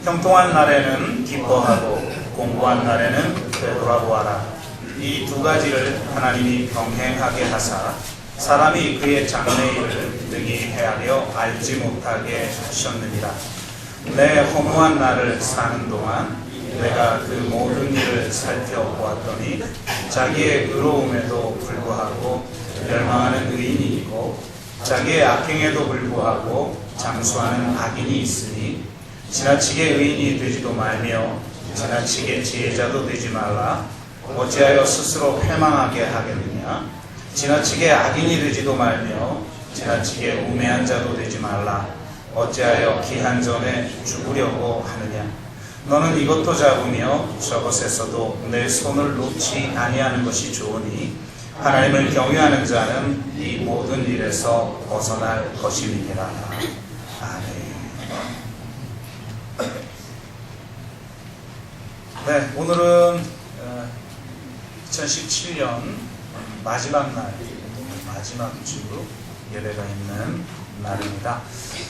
형통한 날에는 기뻐하고 공고한 날에는 되돌아보아라. 이 두 가지를 하나님이 병행하게 하사 사람이 그의 장래일을 능히 헤아려 알지 못하게 하셨느니라. 내 허무한 날을 사는 동안 내가 그 모든 일을 살펴보았더니 자기의 의로움에도 불구하고 멸망하는 의인이 있고 자기의 악행에도 불구하고 장수하는 악인이 있으니 지나치게 의인이 되지도 말며 지나치게 지혜자도 되지 말라. 어찌하여 스스로 패망하게 하겠느냐. 지나치게 악인이 되지도 말며 지나치게 우매한 자도 되지 말라. 어찌하여 기한 전에 죽으려고 하느냐. 너는 이것도 잡으며 저것에서도 내 손을 놓지 아니하는 것이 좋으니 하나님을 경외하는 자는 이 모든 일에서 벗어날 것임이니라. 아멘. 네, 오늘은 2017년 마지막 날, 마지막 주 예배가 있는 날입니다.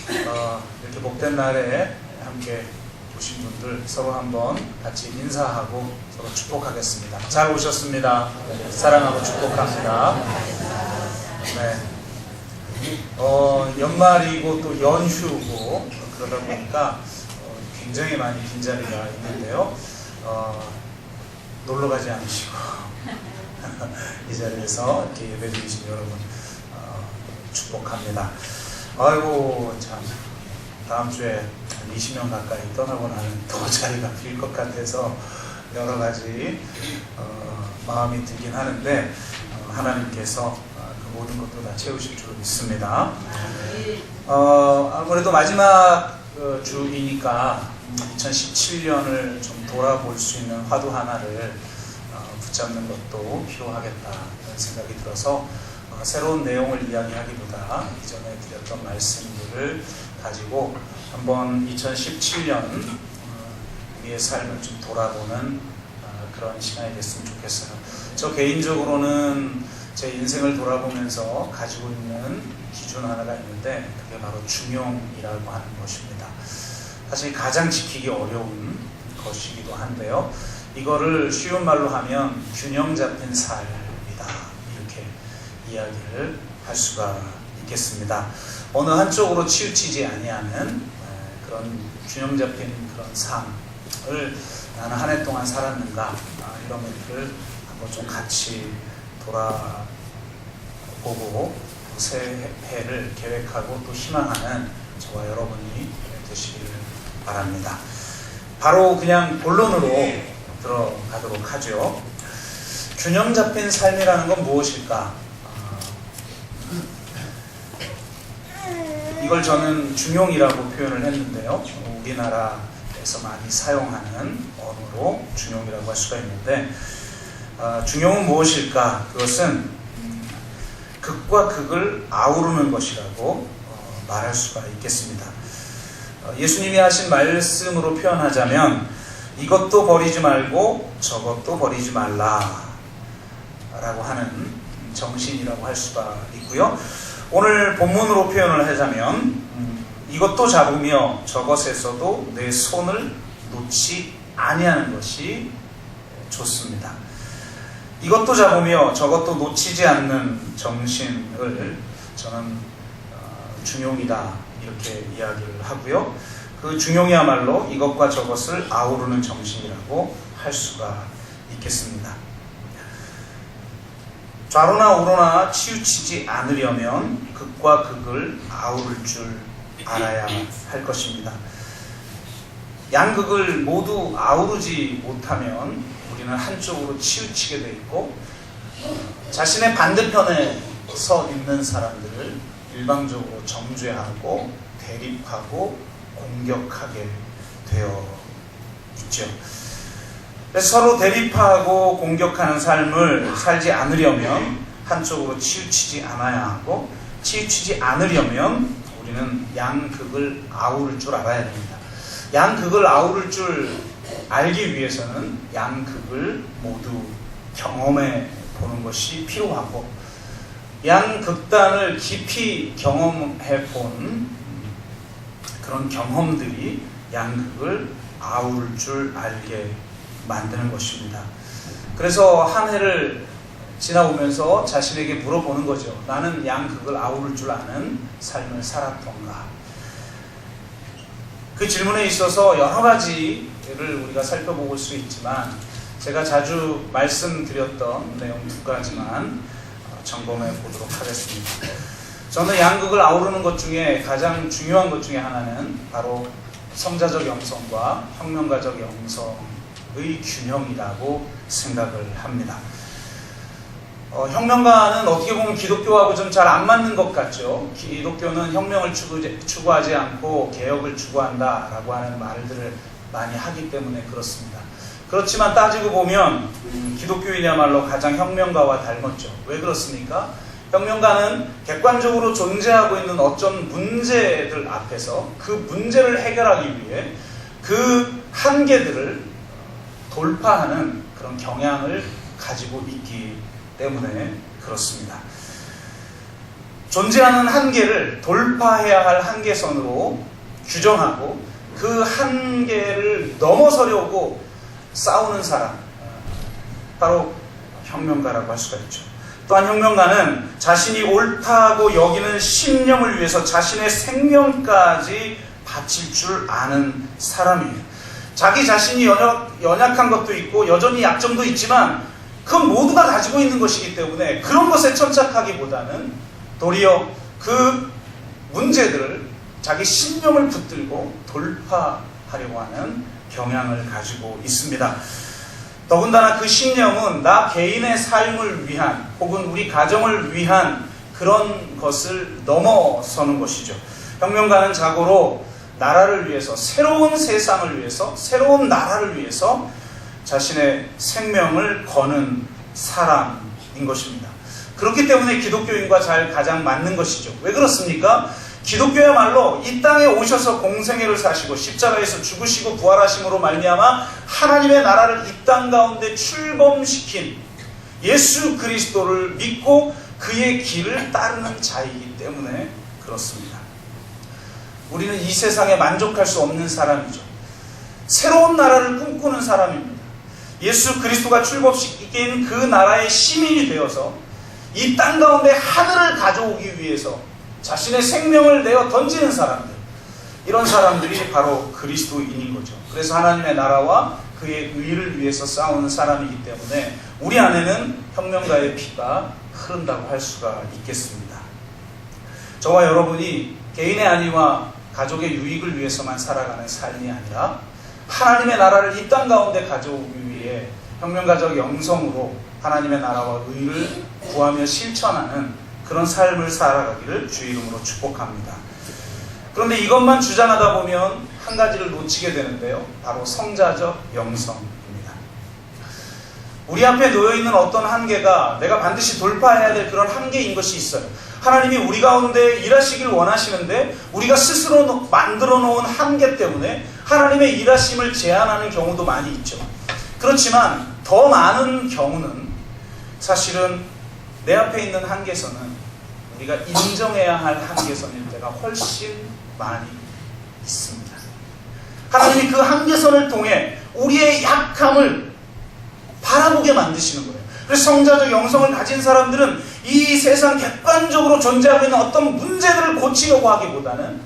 이렇게 복된 날에 함께 오신 분들 서로 한번 같이 인사하고 서로 축복하겠습니다. 잘 오셨습니다. 사랑하고 축복합니다. 네. 연말이고 또 연휴고 그러다 보니까 굉장히 많이 빈자리가 있는데요. 놀러 가지 않으시고 이 자리에서 이렇게 예배드리신 여러분 축복합니다. 아이고 참 다음 주에 20명 가까이 떠나고 나면 더 자리가 빌 것 같아서 여러 가지 마음이 들긴 하는데 하나님께서 그 모든 것도 다 채우실 줄 믿습니다. 아무래도 마지막 주이니까 2017년을 좀 돌아볼 수 있는 화두 하나를 붙잡는 것도 필요하겠다는 생각이 들어서 새로운 내용을 이야기하기보다 이전에 드렸던 말씀들을 가지고 한번 2017년 우리의 삶을 좀 돌아보는 그런 시간이 됐으면 좋겠어요. 저 개인적으로는 제 인생을 돌아보면서 가지고 있는 기준 하나가 있는데 그게 바로 중용이라고 하는 것입니다. 사실 가장 지키기 어려운 것이기도 한데요. 이거를 쉬운 말로 하면 균형 잡힌 삶이다. 이렇게 이야기를 할 수가 있겠습니다. 어느 한쪽으로 치우치지 아니하는 그런 균형 잡힌 그런 삶을 나는 한 해 동안 살았는가 이런 것들을 한번 좀 같이 돌아보고 새 해를 계획하고 또 희망하는 저와 여러분이 되시기를 바랍니다. 바로 그냥 본론으로 들어가도록 하죠. 균형 잡힌 삶이라는 건 무엇일까? 이걸 저는 중용이라고 표현을 했는데요. 우리나라에서 많이 사용하는 언어로 중용이라고 할 수가 있는데 중용은 무엇일까? 그것은 극과 극을 아우르는 것이라고 말할 수가 있겠습니다. 예수님이 하신 말씀으로 표현하자면 이것도 버리지 말고 저것도 버리지 말라 라고 하는 정신이라고 할 수가 있고요. 오늘 본문으로 표현을 하자면 이것도 잡으며 저것에서도 내 손을 놓지 아니하는 것이 좋습니다. 이것도 잡으며 저것도 놓치지 않는 정신을 저는 중용이다 이렇게 이야기를 하고요. 그 중용이야말로 이것과 저것을 아우르는 정신이라고 할 수가 있겠습니다. 좌로나 우로나 치우치지 않으려면 극과 극을 아우를 줄 알아야 할 것입니다. 양극을 모두 아우르지 못하면 우리는 한쪽으로 치우치게 돼 있고 자신의 반대편에 서 있는 사람들을 일방적으로 정죄하고 대립하고 공격하게 되어 있죠. 그래서 서로 대립하고 공격하는 삶을 살지 않으려면 한쪽으로 치우치지 않아야 하고 치우치지 않으려면 우리는 양극을 아우를 줄 알아야 됩니다. 양극을 아우를 줄 알기 위해서는 양극을 모두 경험해 보는 것이 필요하고 양극단을 깊이 경험해 본 그런 경험들이 양극을 아울 줄 알게 만드는 것입니다. 그래서 한 해를 지나오면서 자신에게 물어보는 거죠. 나는 양극을 아우를 줄 아는 삶을 살았던가? 그 질문에 있어서 여러 가지를 우리가 살펴볼 수 있지만 제가 자주 말씀드렸던 내용 두 가지만 점검해 보도록 하겠습니다. 저는 양극을 아우르는 것 중에 가장 중요한 것 중에 하나는 바로 성자적 영성과 혁명가적 영성의 균형이라고 생각을 합니다. 혁명가는 어떻게 보면 기독교하고 좀 잘 안 맞는 것 같죠. 기독교는 혁명을 추구하지 않고 개혁을 추구한다라고 하는 말들을 많이 하기 때문에 그렇습니다. 그렇지만 따지고 보면 기독교인이야말로 가장 혁명가와 닮았죠. 왜 그렇습니까? 혁명가는 객관적으로 존재하고 있는 어떤 문제들 앞에서 그 문제를 해결하기 위해 그 한계들을 돌파하는 그런 경향을 가지고 있기 때문에 그렇습니다. 존재하는 한계를 돌파해야 할 한계선으로 규정하고 그 한계를 넘어서려고 싸우는 사람, 바로 혁명가라고 할 수가 있죠. 또한 혁명가는 자신이 옳다고 여기는 신념을 위해서 자신의 생명까지 바칠 줄 아는 사람이에요. 자기 자신이 연약한 것도 있고 여전히 약점도 있지만 그건 모두가 가지고 있는 것이기 때문에 그런 것에 천착하기보다는 도리어 그 문제들을 자기 신념을 붙들고 돌파하려고 하는 경향을 가지고 있습니다. 더군다나 그 신념은 나 개인의 삶을 위한 혹은 우리 가정을 위한 그런 것을 넘어서는 것이죠. 혁명가는 자고로 나라를 위해서, 새로운 세상을 위해서, 새로운 나라를 위해서 자신의 생명을 거는 사람인 것입니다. 그렇기 때문에 기독교인과 가장 맞는 것이죠. 왜 그렇습니까? 기독교야말로 이 땅에 오셔서 공생애를 사시고 십자가에서 죽으시고 부활하심으로 말미암아 하나님의 나라를 이 땅 가운데 출범시킨 예수 그리스도를 믿고 그의 길을 따르는 자이기 때문에 그렇습니다. 우리는 이 세상에 만족할 수 없는 사람이죠. 새로운 나라를 꿈꾸는 사람입니다. 예수 그리스도가 출범시킨 그 나라의 시민이 되어서 이 땅 가운데 하늘을 가져오기 위해서 자신의 생명을 내어 던지는 사람들, 이런 사람들이 바로 그리스도인인 거죠. 그래서 하나님의 나라와 그의 의를 위해서 싸우는 사람이기 때문에 우리 안에는 혁명가의 피가 흐른다고 할 수가 있겠습니다. 저와 여러분이 개인의 안위와 가족의 유익을 위해서만 살아가는 삶이 아니라 하나님의 나라를 이 땅 가운데 가져오기 위해 혁명가적 영성으로 하나님의 나라와 의를 구하며 실천하는 그런 삶을 살아가기를 주의 이름으로 축복합니다. 그런데 이것만 주장하다 보면 한 가지를 놓치게 되는데요. 바로 성자적 영성입니다. 우리 앞에 놓여있는 어떤 한계가 내가 반드시 돌파해야 될 그런 한계인 것이 있어요. 하나님이 우리 가운데 일하시길 원하시는데 우리가 스스로 만들어 놓은 한계 때문에 하나님의 일하심을 제한하는 경우도 많이 있죠. 그렇지만 더 많은 경우는 사실은 내 앞에 있는 한계선은 우리가 인정해야 할 한계선일 때가 훨씬 많이 있습니다. 하나님이 그 한계선을 통해 우리의 약함을 바라보게 만드시는 거예요. 그래서 성자적 영성을 가진 사람들은 이 세상 객관적으로 존재하고 있는 어떤 문제들을 고치려고 하기보다는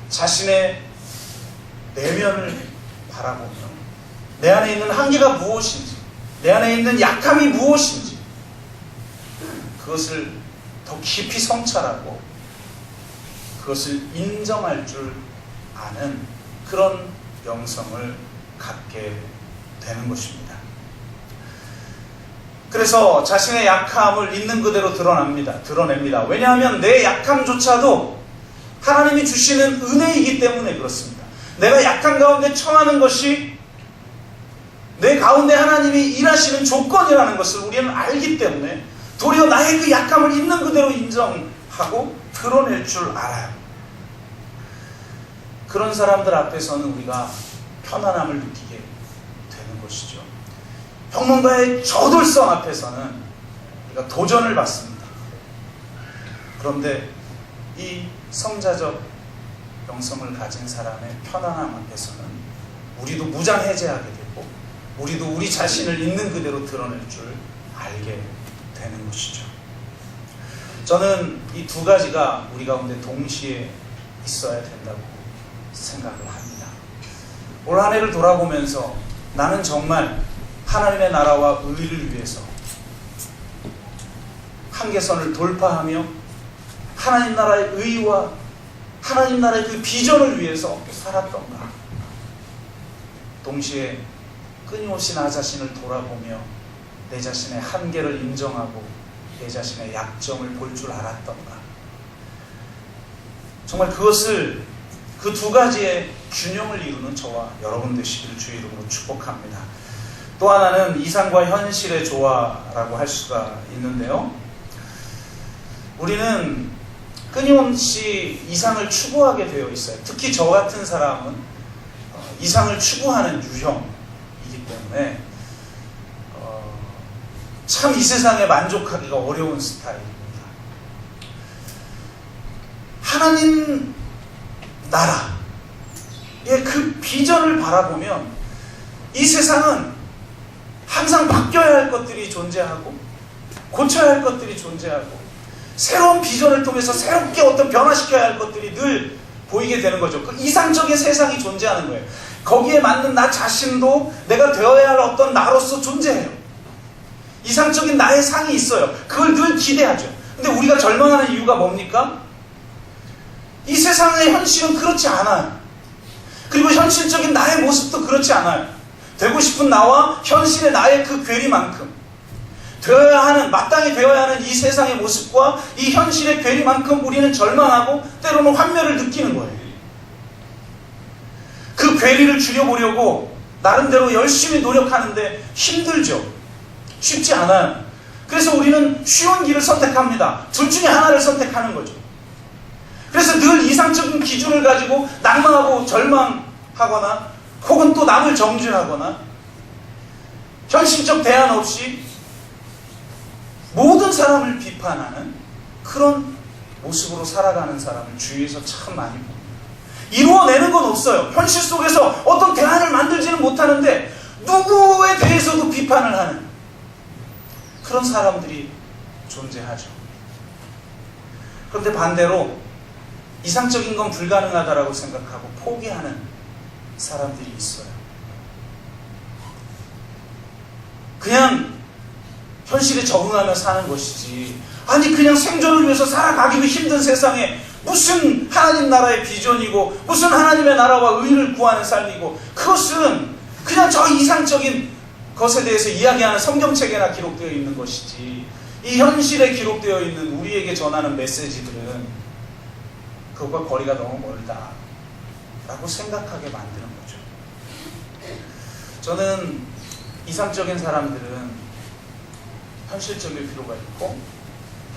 자신의 내면을 바라보며 내 안에 있는 한계가 무엇인지, 내 안에 있는 약함이 무엇인지 그것을 더 깊이 성찰하고 그것을 인정할 줄 아는 그런 영성을 갖게 되는 것입니다. 그래서 자신의 약함을 있는 그대로 드러냅니다. 왜냐하면 내 약함조차도 하나님이 주시는 은혜이기 때문에 그렇습니다. 내가 약한 가운데 처하는 것이 내 가운데 하나님이 일하시는 조건이라는 것을 우리는 알기 때문에 도리어 나의 그 약함을 있는 그대로 인정하고 드러낼 줄 알아요. 그런 사람들 앞에서는 우리가 편안함을 느끼게 되는 것이죠. 혁명가의 저돌성 앞에서는 우리가 도전을 받습니다. 그런데 이 성자적 영성을 가진 사람의 편안함 앞에서는 우리도 무장해제하게 되고 우리도 우리 자신을 있는 그대로 드러낼 줄 알게 되는 것이죠. 저는 이 두 가지가 우리 가운데 동시에 있어야 된다고 생각을 합니다. 올 한 해를 돌아보면서 나는 정말 하나님의 나라와 의를 위해서 한계선을 돌파하며 하나님 나라의 의와 하나님 나라의 그 비전을 위해서 살았던가, 동시에 끊임없이 나 자신을 돌아보며 내 자신의 한계를 인정하고 내 자신의 약점을 볼 줄 알았던가. 정말 그것을, 그 두 가지의 균형을 이루는 저와 여러분 되시기를 주의 이름으로 축복합니다. 또 하나는 이상과 현실의 조화라고 할 수가 있는데요. 우리는 끊임없이 이상을 추구하게 되어 있어요. 특히 저 같은 사람은 이상을 추구하는 유형이기 때문에 참 이 세상에 만족하기가 어려운 스타일입니다. 하나님 나라의 그 비전을 바라보면 이 세상은 항상 바뀌어야 할 것들이 존재하고 고쳐야 할 것들이 존재하고 새로운 비전을 통해서 새롭게 어떤 변화시켜야 할 것들이 늘 보이게 되는 거죠. 그 이상적인 세상이 존재하는 거예요. 거기에 맞는 나 자신도 내가 되어야 할 어떤 나로서 존재해요. 이상적인 나의 상이 있어요. 그걸 늘 기대하죠. 근데 우리가 절망하는 이유가 뭡니까? 이 세상의 현실은 그렇지 않아요. 그리고 현실적인 나의 모습도 그렇지 않아요. 되고 싶은 나와 현실의 나의 그 괴리만큼, 되어야 하는, 마땅히 되어야 하는 이 세상의 모습과 이 현실의 괴리만큼 우리는 절망하고 때로는 환멸을 느끼는 거예요. 그 괴리를 줄여보려고 나름대로 열심히 노력하는데 힘들죠. 쉽지 않아요. 그래서 우리는 쉬운 길을 선택합니다. 둘 중에 하나를 선택하는 거죠. 그래서 늘 이상적인 기준을 가지고 낭망하고 절망하거나 혹은 또 남을 정죄하거나 현실적 대안 없이 모든 사람을 비판하는 그런 모습으로 살아가는 사람을 주위에서 참 많이 봅니다. 이루어내는 건 없어요. 현실 속에서 어떤 대안을 만들지는 못하는데 누구에 대해서도 비판을 하는 그런 사람들이 존재하죠. 그런데 반대로 이상적인 건 불가능하다라고 생각하고 포기하는 사람들이 있어요. 그냥 현실에 적응하며 사는 것이지, 아니 그냥 생존을 위해서 살아가기도 힘든 세상에 무슨 하나님 나라의 비전이고 무슨 하나님의 나라와 의를 구하는 삶이고, 그것은 그냥 저 이상적인 것에 대해서 이야기하는 성경책에나 기록되어 있는 것이지, 이 현실에 기록되어 있는 우리에게 전하는 메시지들은 그것과 거리가 너무 멀다 라고 생각하게 만드는 거죠. 저는 이상적인 사람들은 현실적일 필요가 있고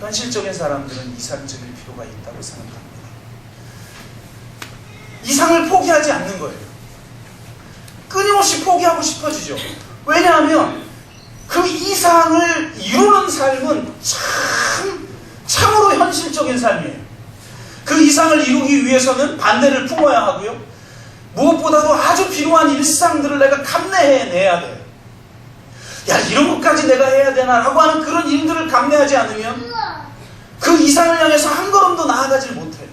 현실적인 사람들은 이상적일 필요가 있다고 생각합니다. 이상을 포기하지 않는 거예요. 끊임없이 포기하고 싶어지죠. 왜냐하면 그 이상을 이루는 삶은 참으로 현실적인 삶이에요. 그 이상을 이루기 위해서는 반대를 품어야 하고요. 무엇보다도 아주 필요한 일상들을 내가 감내해내야 돼요. 야, 이런 것까지 내가 해야 되나 라고 하는 그런 일들을 감내하지 않으면 그 이상을 향해서 한 걸음도 나아가질 못해요.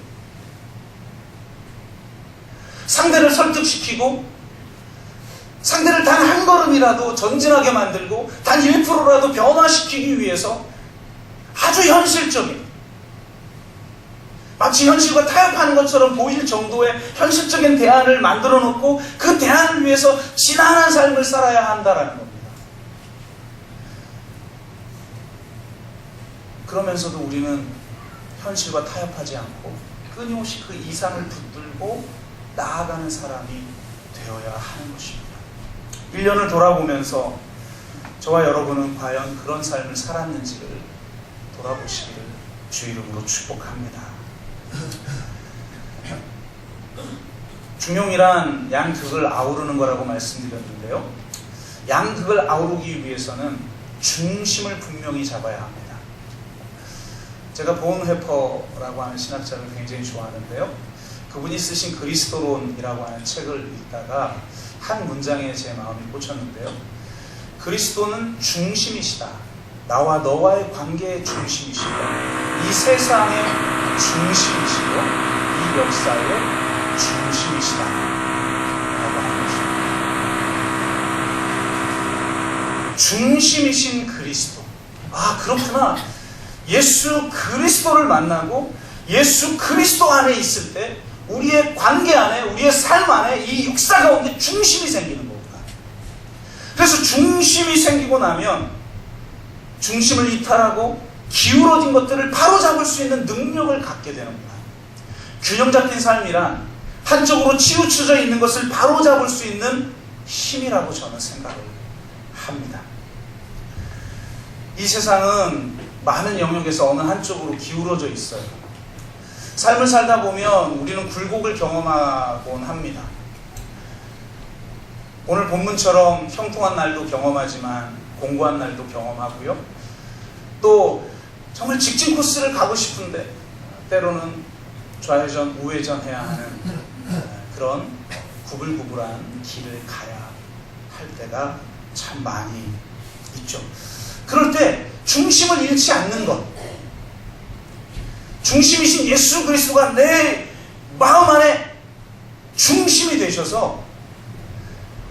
상대를 설득시키고 상대를 단 한 걸음이라도 전진하게 만들고 단 1%라도 변화시키기 위해서 아주 현실적인, 마치 현실과 타협하는 것처럼 보일 정도의 현실적인 대안을 만들어 놓고 그 대안을 위해서 지난한 삶을 살아야 한다라는 겁니다. 그러면서도 우리는 현실과 타협하지 않고 끊임없이 그 이상을 붙들고 나아가는 사람이 되어야 하는 것입니다. 1년을 돌아보면서 저와 여러분은 과연 그런 삶을 살았는지를 돌아보시기를 주 이름으로 축복합니다. 중용이란 양극을 아우르는 거라고 말씀드렸는데요. 양극을 아우르기 위해서는 중심을 분명히 잡아야 합니다. 제가 본헤퍼라고 하는 신학자를 굉장히 좋아하는데요. 그분이 쓰신 그리스도론이라고 하는 책을 읽다가 한 문장에 제 마음이 꽂혔는데요. 그리스도는 중심이시다. 나와 너와의 관계의 중심이시고 이 세상의 중심이시고 이 역사의 중심이시다 라고 하는 것입니다. 중심이신 그리스도. 아, 그렇구나. 예수 그리스도를 만나고 예수 그리스도 안에 있을 때 우리의 관계 안에, 우리의 삶 안에 이 역사 가운데 중심이 생기는 거구나. 그래서 중심이 생기고 나면 중심을 이탈하고 기울어진 것들을 바로잡을 수 있는 능력을 갖게 되는구나. 균형 잡힌 삶이란 한쪽으로 치우쳐져 있는 것을 바로잡을 수 있는 힘이라고 저는 생각을 합니다. 이 세상은 많은 영역에서 어느 한쪽으로 기울어져 있어요. 삶을 살다 보면 우리는 굴곡을 경험하곤 합니다. 오늘 본문처럼 형통한 날도 경험하지만 공고한 날도 경험하고요. 또 정말 직진 코스를 가고 싶은데 때로는 좌회전, 우회전 해야 하는 그런 구불구불한 길을 가야 할 때가 참 많이 있죠. 그럴 때 중심을 잃지 않는 것, 중심이신 예수 그리스도가 내 마음 안에 중심이 되셔서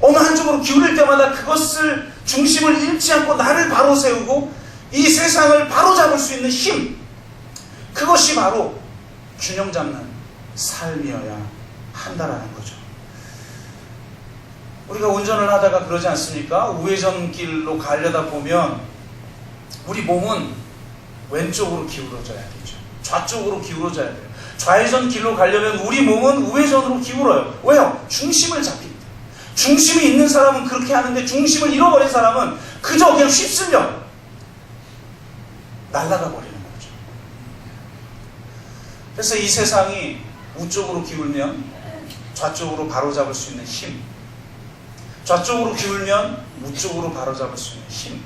어느 한쪽으로 기울일 때마다 그것을 중심을 잃지 않고 나를 바로 세우고 이 세상을 바로 잡을 수 있는 힘, 그것이 바로 균형 잡는 삶이어야 한다라는 거죠. 우리가 운전을 하다가 그러지 않습니까? 우회전 길로 가려다 보면 우리 몸은 왼쪽으로 기울어져야 되죠. 좌쪽으로 기울어져야 돼요. 좌회전 길로 가려면 우리 몸은 우회전으로 기울어요. 왜요? 중심을 잡기 때문에. 중심이 있는 사람은 그렇게 하는데 중심을 잃어버린 사람은 그저 그냥 휩쓸려 날아가 버리는 거죠. 그래서 이 세상이 우쪽으로 기울면 좌쪽으로 바로잡을 수 있는 힘, 좌쪽으로 기울면 우쪽으로 바로잡을 수 있는 힘,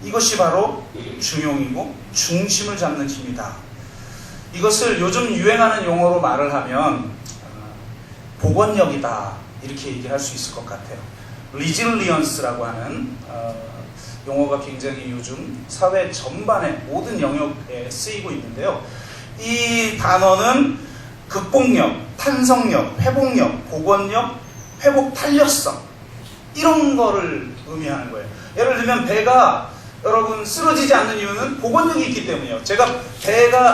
이것이 바로 중용이고 중심을 잡는 힘이다. 이것을 요즘 유행하는 용어로 말을 하면 복원력이다 이렇게 얘기할 수 있을 것 같아요. 리질리언스라고 하는 용어가 굉장히 요즘 사회 전반의 모든 영역에 쓰이고 있는데요. 이 단어는 극복력, 탄성력, 회복력, 복원력, 회복 탄력성 이런 거를 의미하는 거예요. 예를 들면 배가 여러분 쓰러지지 않는 이유는 복원력이 있기 때문이에요. 제가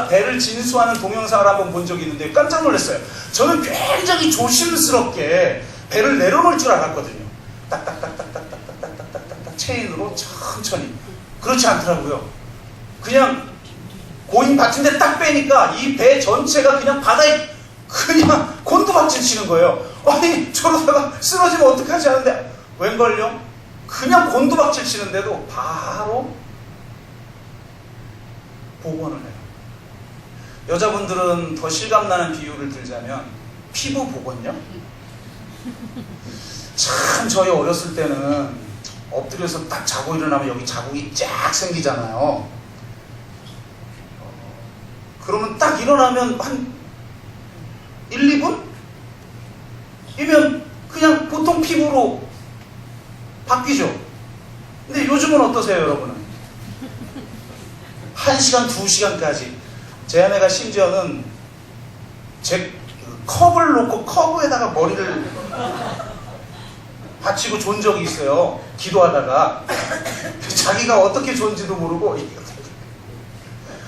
배를 진수하는 동영상을 한번 본 적이 있는데 깜짝 놀랐어요. 저는 굉장히 조심스럽게 배를 내려놓을 줄 알았거든요. 딱딱딱딱딱딱딱딱딱딱 체인으로 천천히. 그렇지 않더라고요. 그냥 고인 받침대 딱 빼니까 이 배 전체가 그냥 바다에 그냥 곤두박질 치는 거예요. 아니 저러다가 쓰러지면 어떡하지 하는데 웬걸요? 그냥 곤두박질 치는데도 바로 복원을 해요. 여자분들은 더 실감나는 비유를 들자면 피부 복원력? 참 저희 어렸을 때는 엎드려서 딱 자고 일어나면 여기 자국이 쫙 생기잖아요. 그러면 딱 일어나면 한 1, 2분? 이면 그냥 보통 피부로 바뀌죠. 근데 요즘은 어떠세요, 여러분은? 1시간, 2시간까지. 제 아내가 심지어는 제 컵을 놓고 컵에다가 머리를 받치고 존 적이 있어요. 기도하다가. 자기가 어떻게 존지도 모르고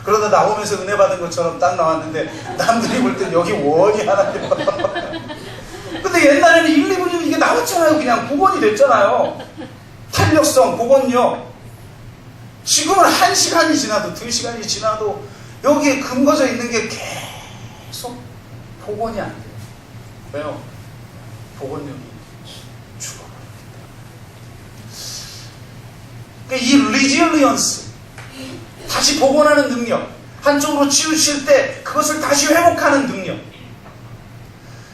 그러다 나오면서 은혜 받은 것처럼 딱 나왔는데 남들이 볼 땐 여기 원이 하나 있어. 근데 옛날에는 1, 2분이면 이게 나왔잖아요. 그냥 복원이 됐잖아요. 탄력성, 복원력. 지금은 1시간이 지나도 2시간이 지나도 여기에 금거져 있는 게 계속 복원이 안 돼요. 왜요? 복원력이 죽어버립니다. 그러니까 이 리질리언스, 다시 복원하는 능력, 한쪽으로 치우칠 때 그것을 다시 회복하는 능력,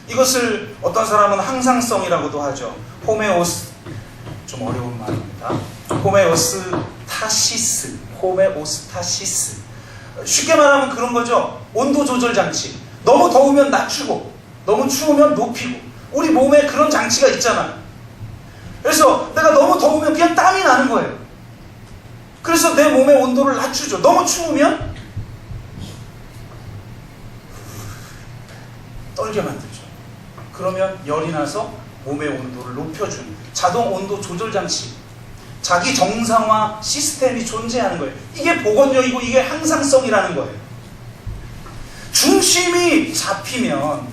이것을 어떤 사람은 항상성이라고도 하죠. 호메오스, 좀 어려운 말입니다. 호메오스타시스, 호메오스타시스. 쉽게 말하면 그런 거죠. 온도 조절 장치. 너무 더우면 낮추고, 너무 추우면 높이고, 우리 몸에 그런 장치가 있잖아요. 그래서 내가 너무 더우면 그냥 땀이 나는 거예요. 그래서 내 몸의 온도를 낮추죠. 너무 추우면 떨게 만들죠. 그러면 열이 나서 몸의 온도를 높여주는 자동 온도 조절 장치, 자기 정상화 시스템이 존재하는 거예요. 이게 복원력이고 이게 항상성이라는 거예요. 중심이 잡히면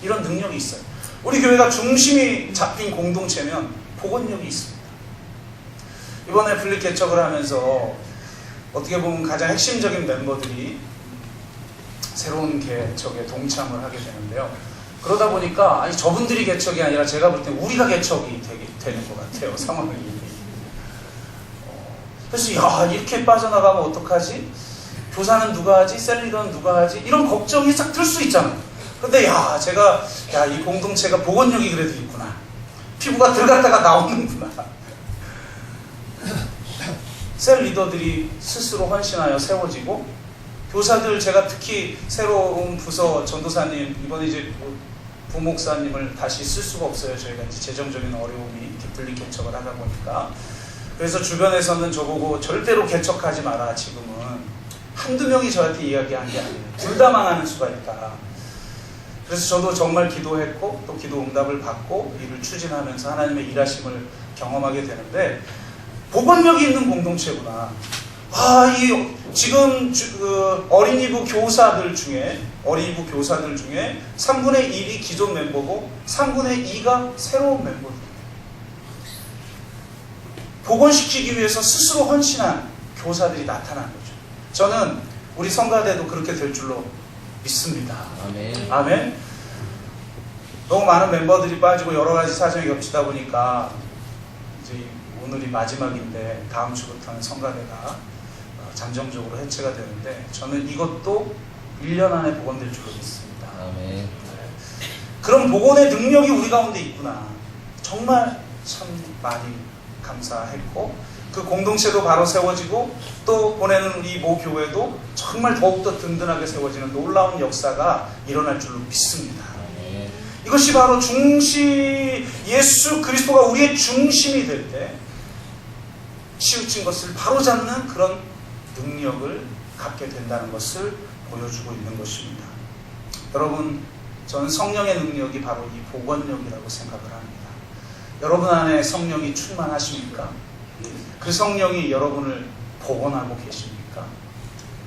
이런 능력이 있어요. 우리 교회가 중심이 잡힌 공동체면 복원력이 있습니다. 이번에 분립 개척을 하면서 어떻게 보면 가장 핵심적인 멤버들이 새로운 개척에 동참을 하게 되는데요. 그러다 보니까 아니 저분들이 개척이 아니라 제가 볼 때 우리가 개척이 되는 것 같아요. 상황이. 그래서 야 이렇게 빠져나가면 어떡하지? 교사는 누가 하지? 셀리더는 누가 하지? 이런 걱정이 싹 들 수 있잖아요. 근데 이 공동체가 복원력이 그래도 있구나. 피부가 들어갔다가 나오는구나. 셀 리더들이 스스로 헌신하여 세워지고, 교사들, 제가 특히 새로운 부서 전도사님, 이번에 이제 부목사님을 다시 쓸 수가 없어요. 저희가 이제 재정적인 어려움이 이렇게 분리 개척을 하다 보니까. 그래서 주변에서는 저보고 절대로 개척하지 마라. 지금은 한두 명이 저한테 이야기한 게 아니에요. 둘 다 망하는 수가 있다. 그래서 저도 정말 기도했고 또 기도 응답을 받고 일을 추진하면서 하나님의 일하심을 경험하게 되는데, 복원력이 있는 공동체구나. 지금 어린이부 교사들 중에 3분의 1이 기존 멤버고 3분의 2가 새로운 멤버들. 복원시키기 위해서 스스로 헌신한 교사들이 나타난 거죠. 저는 우리 성가대도 그렇게 될 줄로 믿습니다. 아멘. 아멘. 너무 많은 멤버들이 빠지고 여러 가지 사정이 겹치다 보니까 이제 오늘이 마지막인데 다음 주부터는 성가대가 잠정적으로 해체가 되는데, 저는 이것도 1년 안에 복원될 줄로 믿습니다. 아멘. 그런 복원의 능력이 우리 가운데 있구나. 정말 참 많이 감사했고, 그 공동체도 바로 세워지고 또 보내는 우리 모 교회도 정말 더욱더 든든하게 세워지는 놀라운 역사가 일어날 줄로 믿습니다. 아멘. 이것이 바로 예수 그리스도가 우리의 중심이 될 때 치우친 것을 바로잡는 그런 능력을 갖게 된다는 것을 보여주고 있는 것입니다. 여러분, 저는 성령의 능력이 바로 이 복원력이라고 생각을 합니다. 여러분 안에 성령이 충만하십니까? 그 성령이 여러분을 복원하고 계십니까?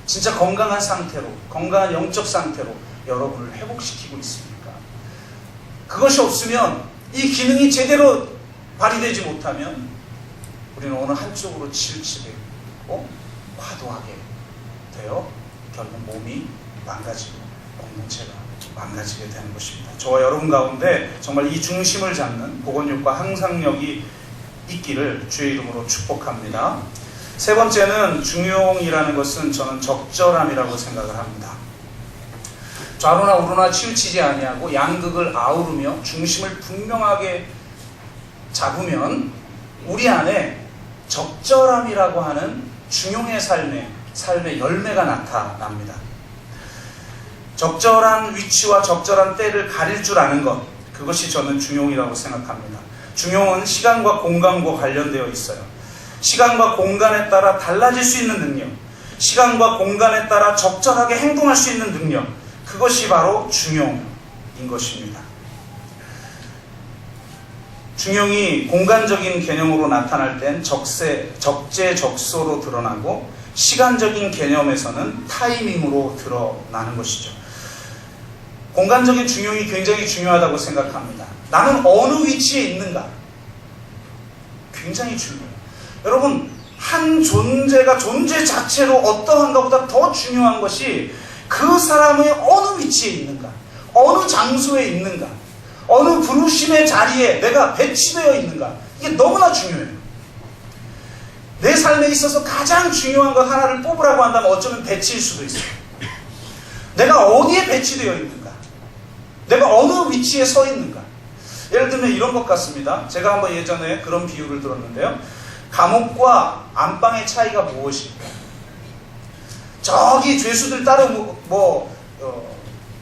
진짜 건강한 상태로, 건강한 영적 상태로 여러분을 회복시키고 있습니까? 그것이 없으면, 이 기능이 제대로 발휘되지 못하면 우리는 어느 한쪽으로 치우치고 과도하게 되어 결국 몸이 망가지고 공동체가 망가지게 되는 것입니다. 저와 여러분 가운데 정말 이 중심을 잡는 복원력과 항상력이 있기를 주의 이름으로 축복합니다. 세 번째는, 중용이라는 것은 저는 적절함이라고 생각을 합니다. 좌로나 우로나 치우치지 아니하고 양극을 아우르며 중심을 분명하게 잡으면 우리 안에 적절함이라고 하는 중용의 삶의 열매가 나타납니다. 적절한 위치와 적절한 때를 가릴 줄 아는 것, 그것이 저는 중용이라고 생각합니다. 중용은 시간과 공간과 관련되어 있어요. 시간과 공간에 따라 달라질 수 있는 능력, 시간과 공간에 따라 적절하게 행동할 수 있는 능력, 그것이 바로 중용인 것입니다. 중용이 공간적인 개념으로 나타날 땐 적재적소로 드러나고, 시간적인 개념에서는 타이밍으로 드러나는 것이죠. 공간적인 중용이 굉장히 중요하다고 생각합니다. 나는 어느 위치에 있는가? 굉장히 중요해요. 여러분, 한 존재가 존재 자체로 어떠한가보다 더 중요한 것이 그 사람의 어느 위치에 있는가, 어느 장소에 있는가, 어느 부르심의 자리에 내가 배치되어 있는가. 이게 너무나 중요해요. 내 삶에 있어서 가장 중요한 것 하나를 뽑으라고 한다면 어쩌면 배치일 수도 있어요. 내가 어디에 배치되어 있는가, 내가 어느 위치에 서 있는가. 예를 들면 이런 것 같습니다. 제가 한번 예전에 그런 비유를 들었는데요. 감옥과 안방의 차이가 무엇일까? 저기 죄수들 따로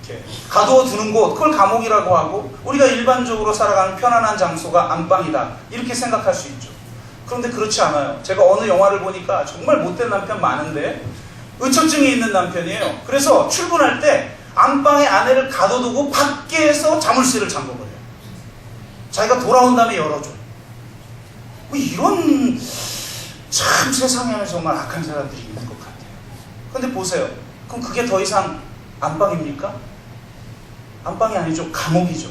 이렇게 가두어 두는 곳, 그걸 감옥이라고 하고 우리가 일반적으로 살아가는 편안한 장소가 안방이다 이렇게 생각할 수 있죠. 그런데 그렇지 않아요. 제가 어느 영화를 보니까 정말 못된 남편 많은데 의처증이 있는 남편이에요. 그래서 출근할 때 안방에 아내를 가둬두고 밖에서 자물쇠를 잠궈버려요. 자기가 돌아온 다음에 열어줘요. 뭐 이런 참 세상에는 정말 악한 사람들이 있는 것 같아요. 근데 보세요. 그럼 그게 더 이상 안방입니까? 안방이 아니죠. 감옥이죠.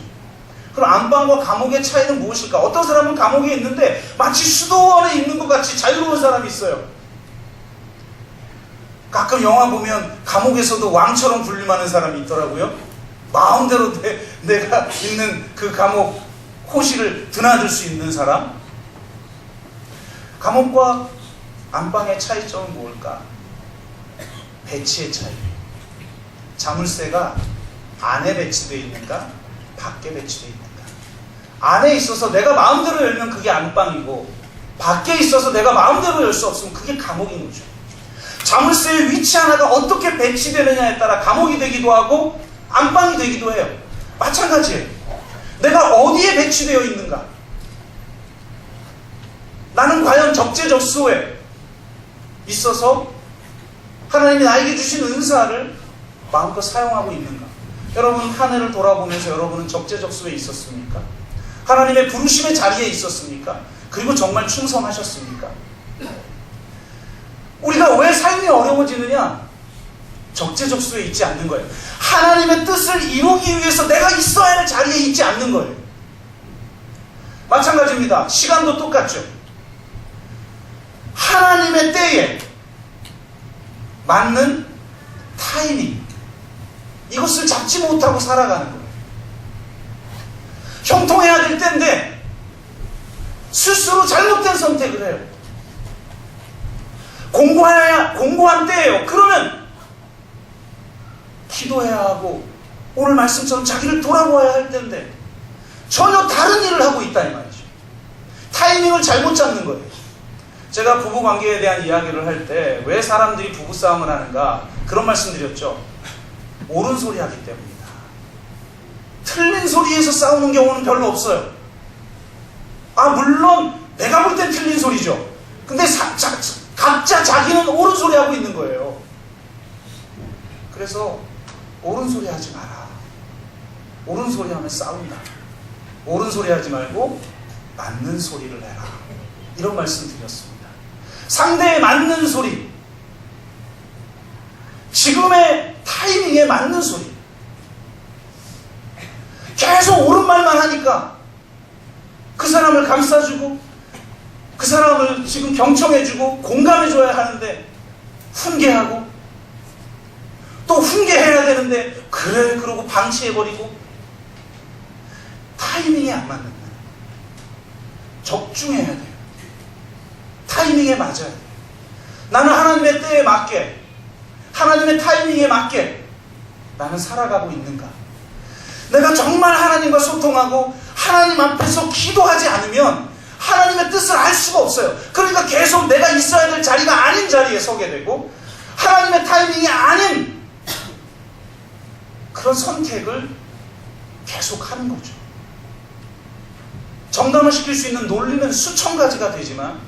그럼 안방과 감옥의 차이는 무엇일까? 어떤 사람은 감옥에 있는데 마치 수도원에 있는 것 같이 자유로운 사람이 있어요. 가끔 영화 보면 감옥에서도 왕처럼 군림하는 사람이 있더라고요. 마음대로 내가 있는 그 감옥 호실을 드나들 수 있는 사람. 감옥과 안방의 차이점은 뭘까? 배치의 차이. 자물쇠가 안에 배치되어 있는가? 밖에 배치되어 있는가? 안에 있어서 내가 마음대로 열면 그게 안방이고 밖에 있어서 내가 마음대로 열 수 없으면 그게 감옥인 거죠. 자물쇠의 위치 하나가 어떻게 배치되느냐에 따라 감옥이 되기도 하고 안방이 되기도 해요. 마찬가지예요. 내가 어디에 배치되어 있는가? 나는 과연 적재적소에 있어서 하나님이 나에게 주신 은사를 마음껏 사용하고 있는가? 여러분 한 해를 돌아보면서 여러분은 적재적소에 있었습니까? 하나님의 부르심의 자리에 있었습니까? 그리고 정말 충성하셨습니까? 우리가 왜 삶이 어려워지느냐? 적재적소에 있지 않는 거예요. 하나님의 뜻을 이루기 위해서 내가 있어야 할 자리에 있지 않는 거예요. 마찬가지입니다. 시간도 똑같죠. 하나님의 때에 맞는 타이밍, 이것을 잡지 못하고 살아가는 거예요. 형통해야 될 때인데 스스로 잘못된 선택을 해요. 공고한 때예요. 그러면 기도해야 하고 오늘 말씀처럼 자기를 돌아보아야 할 때인데 전혀 다른 일을 하고 있다 이 말이죠. 타이밍을 잘못 잡는 거예요. 제가 부부관계에 대한 이야기를 할 때 왜 사람들이 부부싸움을 하는가 그런 말씀 드렸죠. 옳은 소리 하기 때문이다. 틀린 소리에서 싸우는 경우는 별로 없어요. 물론 내가 볼 땐 틀린 소리죠. 근데 각자 자기는 옳은 소리 하고 있는 거예요. 그래서 옳은 소리 하지 마라. 옳은 소리 하면 싸운다. 옳은 소리 하지 말고 맞는 소리를 해라. 이런 말씀 드렸습니다. 상대에 맞는 소리, 지금의 타이밍에 맞는 소리. 계속 옳은 말만 하니까 그 사람을 감싸주고 그 사람을 지금 경청해주고 공감해줘야 하는데 훈계하고 또 훈계해야 되는데 그래 그러고 방치해버리고 타이밍에 안 맞는 거예요. 적중해야 돼요. 타이밍에 맞아야 돼요. 나는 하나님의 때에 맞게 하나님의 타이밍에 맞게 나는 살아가고 있는가? 내가 정말 하나님과 소통하고 하나님 앞에서 기도하지 않으면 하나님의 뜻을 알 수가 없어요. 그러니까 계속 내가 있어야 될 자리가 아닌 자리에 서게 되고 하나님의 타이밍이 아닌 그런 선택을 계속 하는 거죠. 정당을 시킬 수 있는 논리는 수천 가지가 되지만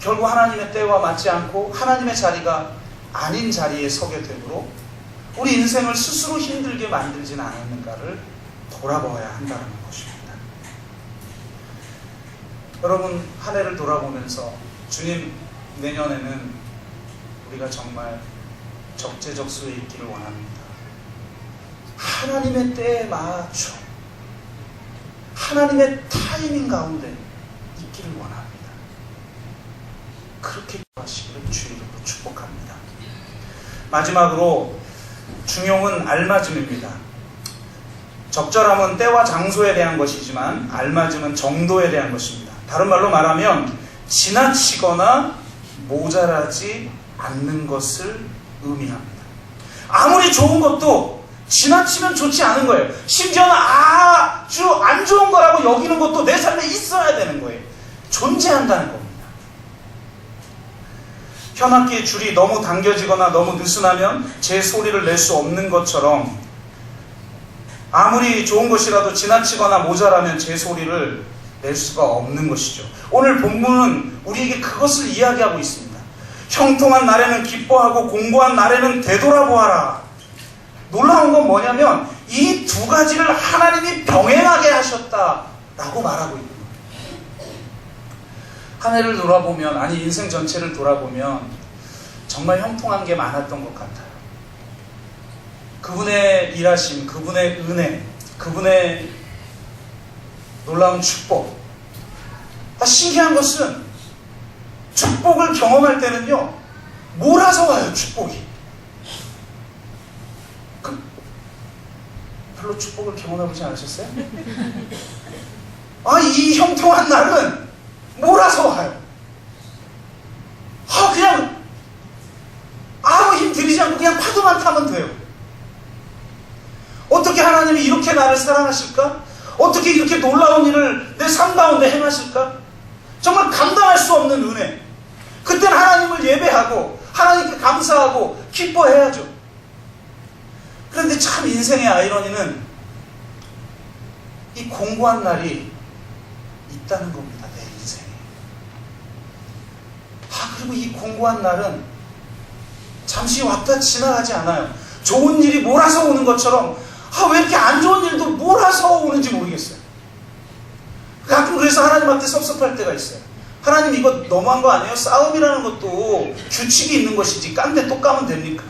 결국 하나님의 때와 맞지 않고 하나님의 자리가 아닌 자리에 서게 되므로 우리 인생을 스스로 힘들게 만들진 않았는가를 돌아봐야 한다는 것입니다. 여러분 한 해를 돌아보면서 주님 내년에는 우리가 정말 적재적소에 있기를 원합니다. 하나님의 때에 맞춰 하나님의 타이밍 가운데 있기를 원합니다. 그렇게 하시기를 주 이름으로 축복합니다. 마지막으로 중용은 알맞음입니다. 적절함은 때와 장소에 대한 것이지만 알맞음은 정도에 대한 것입니다. 다른 말로 말하면 지나치거나 모자라지 않는 것을 의미합니다. 아무리 좋은 것도 지나치면 좋지 않은 거예요. 심지어는 아주 안 좋은 거라고 여기는 것도 내 삶에 있어야 되는 거예요. 존재한다는 겁니다. 현악기의 줄이 너무 당겨지거나 너무 느슨하면 제 소리를 낼 수 없는 것처럼 아무리 좋은 것이라도 지나치거나 모자라면 제 소리를 낼 수가 없는 것이죠. 오늘 본문은 우리에게 그것을 이야기하고 있습니다. 형통한 날에는 기뻐하고 공고한 날에는 되돌아보아라. 놀라운 건 뭐냐면 이 두 가지를 하나님이 병행하게 하셨다라고 말하고 있는 거예요. 한 해를 돌아보면, 아니 인생 전체를 돌아보면 정말 형통한 게 많았던 것 같아요. 그분의 일하심, 그분의 은혜, 그분의 놀라운 축복. 신기한 것은 축복을 경험할 때는요, 몰아서 와요, 축복이. 별로 축복을 경험해보지 않으셨어요? 이 형통한 날은 몰아서 와요. 그냥 아무 힘 들이지 않고 그냥 파도만 타면 돼요. 어떻게 하나님이 이렇게 나를 사랑하실까? 어떻게 이렇게 놀라운 일을 내 삶 가운데 행하실까? 정말 감당할 수 없는 은혜. 그때는 하나님을 예배하고 하나님께 감사하고 기뻐해야죠. 그런데 참 인생의 아이러니는 이 공고한 날이 있다는 겁니다. 내 인생에. 그리고 이 공고한 날은 잠시 왔다 지나가지 않아요. 좋은 일이 몰아서 오는 것처럼 왜 이렇게 안 좋은 일도 몰아서 오는지 모르겠어요. 가끔 그래서 하나님 앞에 섭섭할 때가 있어요. 하나님 이거 너무한 거 아니에요? 싸움이라는 것도 규칙이 있는 것이지 깐데 또 까면 됩니까?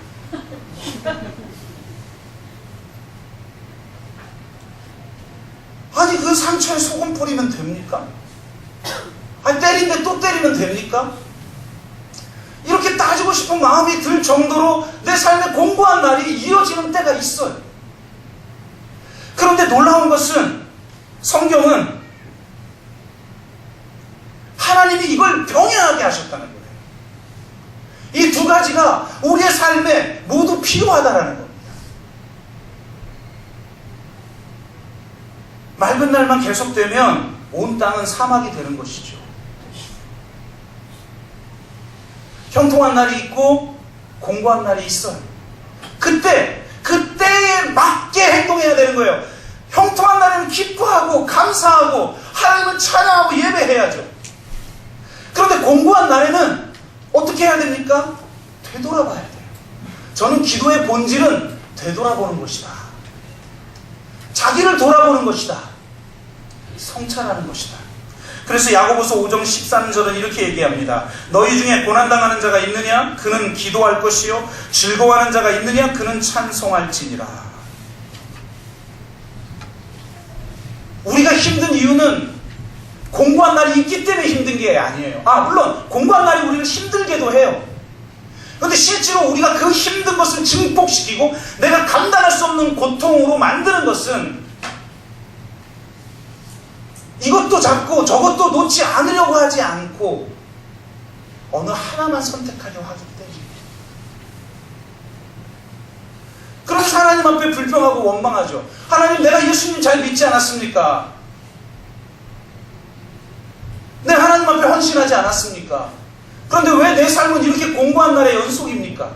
아니 그 상처에 소금 뿌리면 됩니까? 때린데 또 때리면 됩니까? 이렇게 따지고 싶은 마음이 들 정도로 내 삶에 공고한 날이 이어지는 때가 있어요. 그런데 놀라운 것은 성경은 하나님이 이걸 병행하게 하셨다는 거예요. 이 두 가지가 우리의 삶에 모두 필요하다는 겁니다. 맑은 날만 계속되면 온 땅은 사막이 되는 것이죠. 형통한 날이 있고 공고한 날이 있어요. 그때에 맞게 행동해야 되는 거예요. 형통한 날에는 기뻐하고 감사하고 하나님을 찬양하고 예배해야죠. 그런데 공고한 날에는 어떻게 해야 됩니까? 되돌아봐야 돼요. 저는 기도의 본질은 되돌아보는 것이다. 자기를 돌아보는 것이다. 성찰하는 것이다. 그래서 야고보서 5장 13절은 이렇게 얘기합니다. 너희 중에 고난당하는 자가 있느냐? 그는 기도할 것이요. 즐거워하는 자가 있느냐? 그는 찬송할지니라. 우리가 힘든 이유는 공고한 날이 있기 때문에 힘든 게 아니에요. 물론 공고한 날이 우리를 힘들게도 해요. 그런데 실제로 우리가 그 힘든 것을 증폭시키고 내가 감당할 수 없는 고통으로 만드는 것은 이것도 잡고 저것도 놓지 않으려고 하지 않고 어느 하나만 선택하려고 하기 때문에. 그래서 하나님 앞에 불평하고 원망하죠. 하나님, 내가 예수님 잘 믿지 않았습니까? 내가 하나님 앞에 헌신하지 않았습니까? 그런데 왜 내 삶은 이렇게 공고한 날의 연속입니까?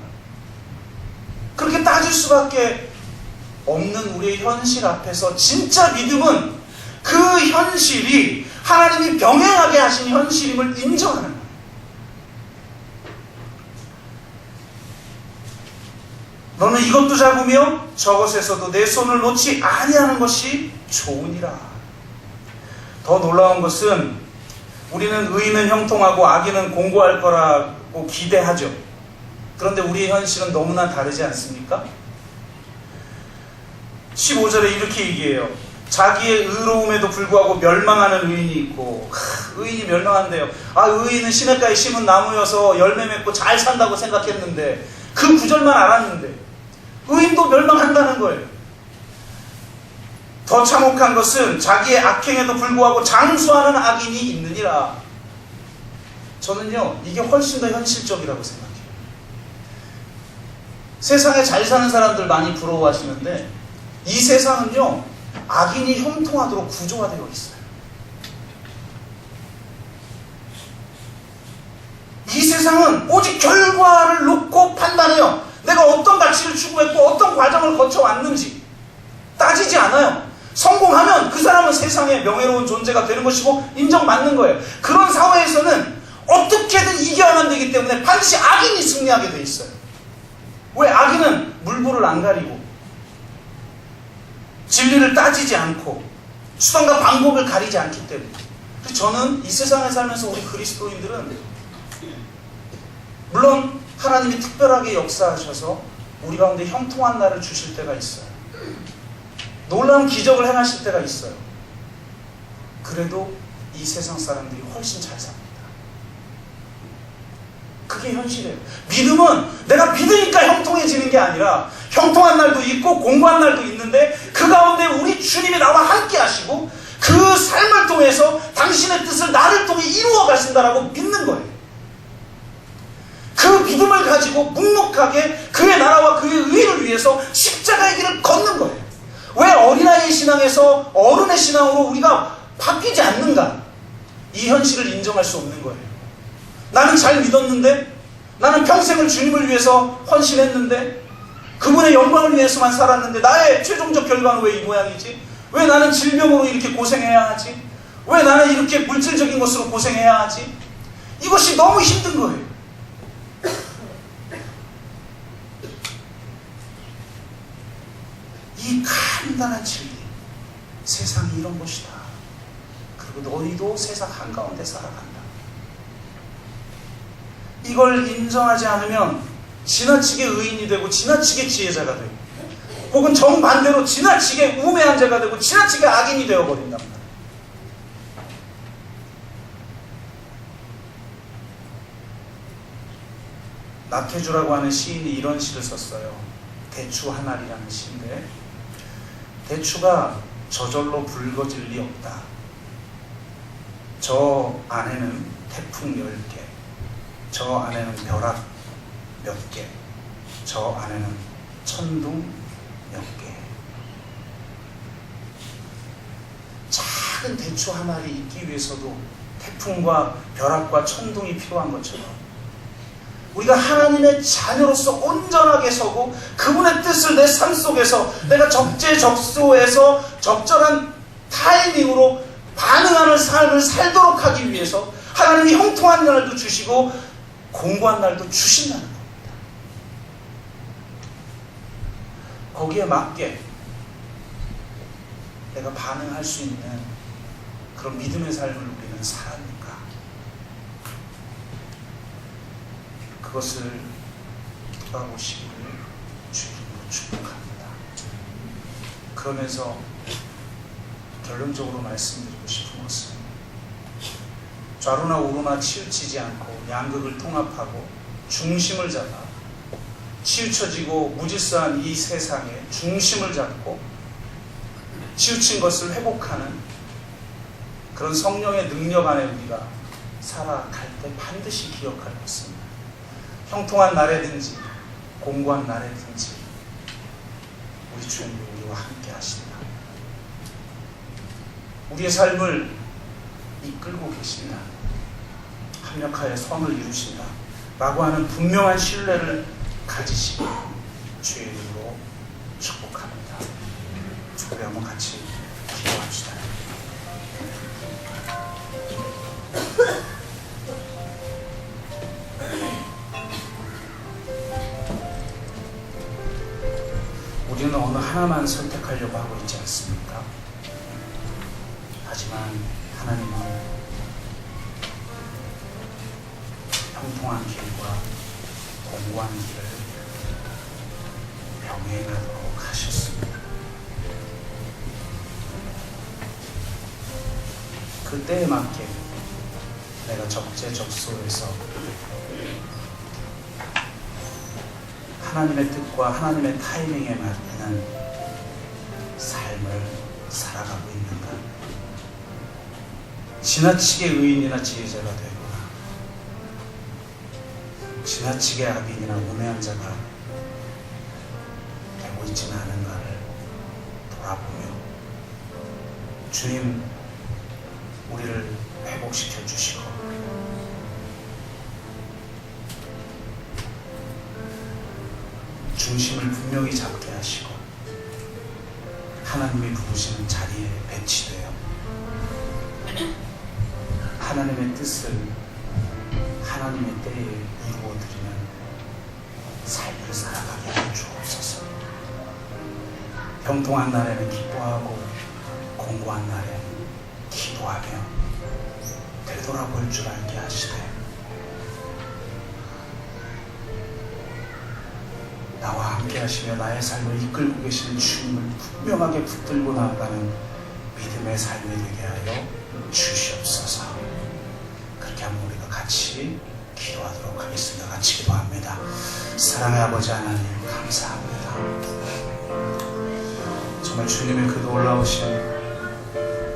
그렇게 따질 수밖에 없는 우리의 현실 앞에서 진짜 믿음은 그 현실이 하나님이 병행하게 하신 현실임을 인정하는 거예요. 너는 이것도 잡으며 저것에서도 내 손을 놓지 아니하는 것이 좋으니라. 더 놀라운 것은 우리는 의인은 형통하고 악인은 공고할 거라고 기대하죠. 그런데 우리의 현실은 너무나 다르지 않습니까? 15절에 이렇게 얘기해요. 자기의 의로움에도 불구하고 멸망하는 의인이 있고, 의인이 멸망한대요. 의인은 시냇가에 심은 나무여서 열매 맺고 잘 산다고 생각했는데, 그 구절만 알았는데 의인도 멸망한다는 거예요. 더 참혹한 것은 자기의 악행에도 불구하고 장수하는 악인이 있느니라. 저는요, 이게 훨씬 더 현실적이라고 생각해요. 세상에 잘 사는 사람들 많이 부러워하시는데 이 세상은요, 악인이 형통하도록 구조화되어 있어요. 이 세상은 오직 결과를 놓고 판단해요. 내가 어떤 가치를 추구했고 어떤 과정을 거쳐왔는지. 따지지 않아요. 성공하면 그 사람은 세상에 명예로운 존재가 되는 것이고 인정받는 거예요. 그런 사회에서는 어떻게든 이겨야만 되기 때문에 반드시 악인이 승리하게 돼 있어요. 왜? 악인은 물불을 안 가리고 진리를 따지지 않고 수단과 방법을 가리지 않기 때문에. 그래서 저는 이 세상에 살면서 우리 그리스도인들은 물론 하나님이 특별하게 역사하셔서 우리 가운데 형통한 날을 주실 때가 있어요. 놀라운 기적을 행하실 때가 있어요. 그래도 이 세상 사람들이 훨씬 잘 삽니다. 그게 현실이에요. 믿음은 내가 믿으니까 형통해지는 게 아니라 형통한 날도 있고 공부한 날도 있는데 그 가운데 우리 주님이 나와 함께 하시고 그 삶을 통해서 당신의 뜻을 나를 통해 이루어 가신다라고 믿는 거예요. 그 믿음을 가지고 묵묵하게 그의 나라와 그의 의를 위해서 십자가의 길을 걷는 거예요. 왜 어린아이의 신앙에서 어른의 신앙으로 우리가 바뀌지 않는가? 이 현실을 인정할 수 없는 거예요. 나는 잘 믿었는데, 나는 평생을 주님을 위해서 헌신했는데, 그분의 영광을 위해서만 살았는데 나의 최종적 결과는 왜 이 모양이지? 왜 나는 질병으로 이렇게 고생해야 하지? 왜 나는 이렇게 물질적인 것으로 고생해야 하지? 이것이 너무 힘든 거예요. 이 간단한 진리, 세상이 이런 것이다. 그리고 너희도 세상 한가운데 살아간다. 이걸 인정하지 않으면 지나치게 의인이 되고 지나치게 지혜자가 되고 혹은 정반대로 지나치게 우매한 자가 되고 지나치게 악인이 되어버린단 말이에요. 나태주라고 하는 시인이 이런 시를 썼어요. 대추 하나리라는 시인데, 대추가 저절로 붉어질 리 없다. 저 안에는 태풍 10개, 저 안에는 벼락 몇 개, 저 안에는 천둥 몇 개. 작은 대추 하나를 있기 위해서도 태풍과 벼락과 천둥이 필요한 것처럼 우리가 하나님의 자녀로서 온전하게 서고 그분의 뜻을 내 삶 속에서 내가 적재적소에서 적절한 타이밍으로 반응하는 삶을 살도록 하기 위해서 하나님이 형통한 날도 주시고 공고한 날도 주신다는 겁니다. 거기에 맞게 내가 반응할 수 있는 그런 믿음의 삶을 우리는 살아니까 그것을 돌아보시기를 주님으로 축복합니다. 그러면서 결론적으로 말씀드리고 싶은 것은 좌로나 우로나 치우치지 않고 양극을 통합하고 중심을 잡아 치우쳐지고 무질서한 이 세상에 중심을 잡고 치우친 것을 회복하는 그런 성령의 능력 안에 우리가 살아갈 때 반드시 기억할 것입니다. 형통한 날에든지 공고한 날에든지 우리 주님이 우리와 함께 하신다. 우리의 삶을 이끌고 계신다. 합력하여 성을 이루신다. 라고 하는 분명한 신뢰를 가지시고 주의 이름으로 축복합니다. 우리 한번 같이 기도합시다. 우리는 어느 하나만 선택하려고 하고 있지 않습니까? 하지만 하나님은 형통한 길과 공고한 길을 병행하도록 하셨습니다. 그 때에 맞게 내가 적재적소에서 하나님의 뜻과 하나님의 타이밍에 맞는 삶을 살아가고 있는가? 지나치게 의인이나 지혜자가 되거나 지나치게 악인이나 우매한 자가 되고 있지는 않은가를 돌아보며 주님 우리를 회복시켜 주시고 중심을 분명히 잡게 하시고 하나님이 부르시는 자리에 배치돼요. 하나님의 뜻을 하나님의 때에 이루어드리는 삶을 살아가게 하여 주옵소서. 병통한 날에는 기뻐하고 공고한 날에 기도하며 되돌아볼 줄 알게 하시되 나와 함께 하시며 나의 삶을 이끌고 계시는 주님을 분명하게 붙들고 나아가는 믿음의 삶이 되게 하여 주시옵소서. 그렇게 하면 우리가 같이 기도하도록 하겠습니다. 같이 기도합니다. 사랑의 아버지 하나님 감사합니다. 정말 주님의 그 놀라우신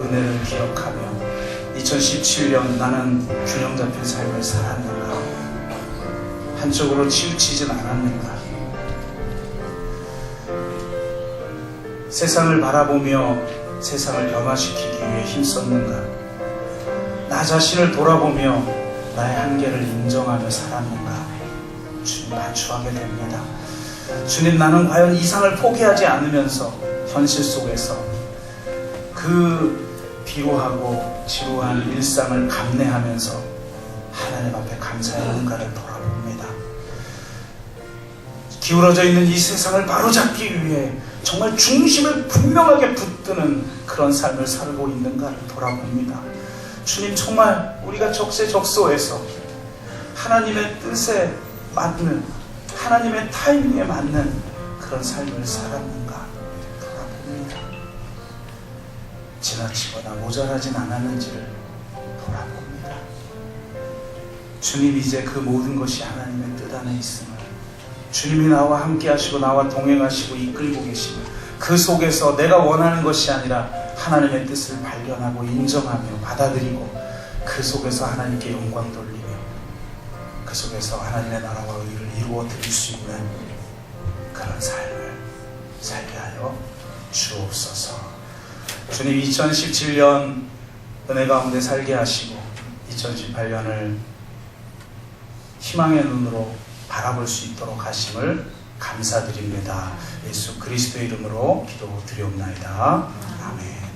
은혜를 기억하며 2017년 나는 균형 잡힌 삶을 살았는가, 한쪽으로 치우치진 않았는가, 세상을 바라보며 세상을 변화시키기 위해 힘썼는가, 나 자신을 돌아보며 나의 한계를 인정하며 살았는가. 주님 반추하게 됩니다. 주님, 나는 과연 이상을 포기하지 않으면서 현실 속에서 그 비루하고 지루한 일상을 감내하면서 하나님 앞에 감사했는가를 돌아봅니다. 기울어져 있는 이 세상을 바로잡기 위해 정말 중심을 분명하게 붙드는 그런 삶을 살고 있는가를 돌아봅니다. 주님, 정말 우리가 적세적소에서 하나님의 뜻에 맞는, 하나님의 타이밍에 맞는 그런 삶을 살았는가 돌아봅니다. 지나치거나 모자라진 않았는지를 돌아봅니다. 주님, 이제 그 모든 것이 하나님의 뜻 안에 있음을, 주님이 나와 함께 하시고 나와 동행하시고 이끌고 계시고 그 속에서 내가 원하는 것이 아니라 하나님의 뜻을 발견하고 인정하며 받아들이고 그 속에서 하나님께 영광 돌리며 그 속에서 하나님의 나라와 의를 이루어 드릴 수 있는 그런 삶을 살게 하여 주옵소서. 주님, 2017년 은혜 가운데 살게 하시고 2018년을 희망의 눈으로 바라볼 수 있도록 하심을 감사드립니다. 예수 그리스도의 이름으로 기도드리옵나이다. 아멘.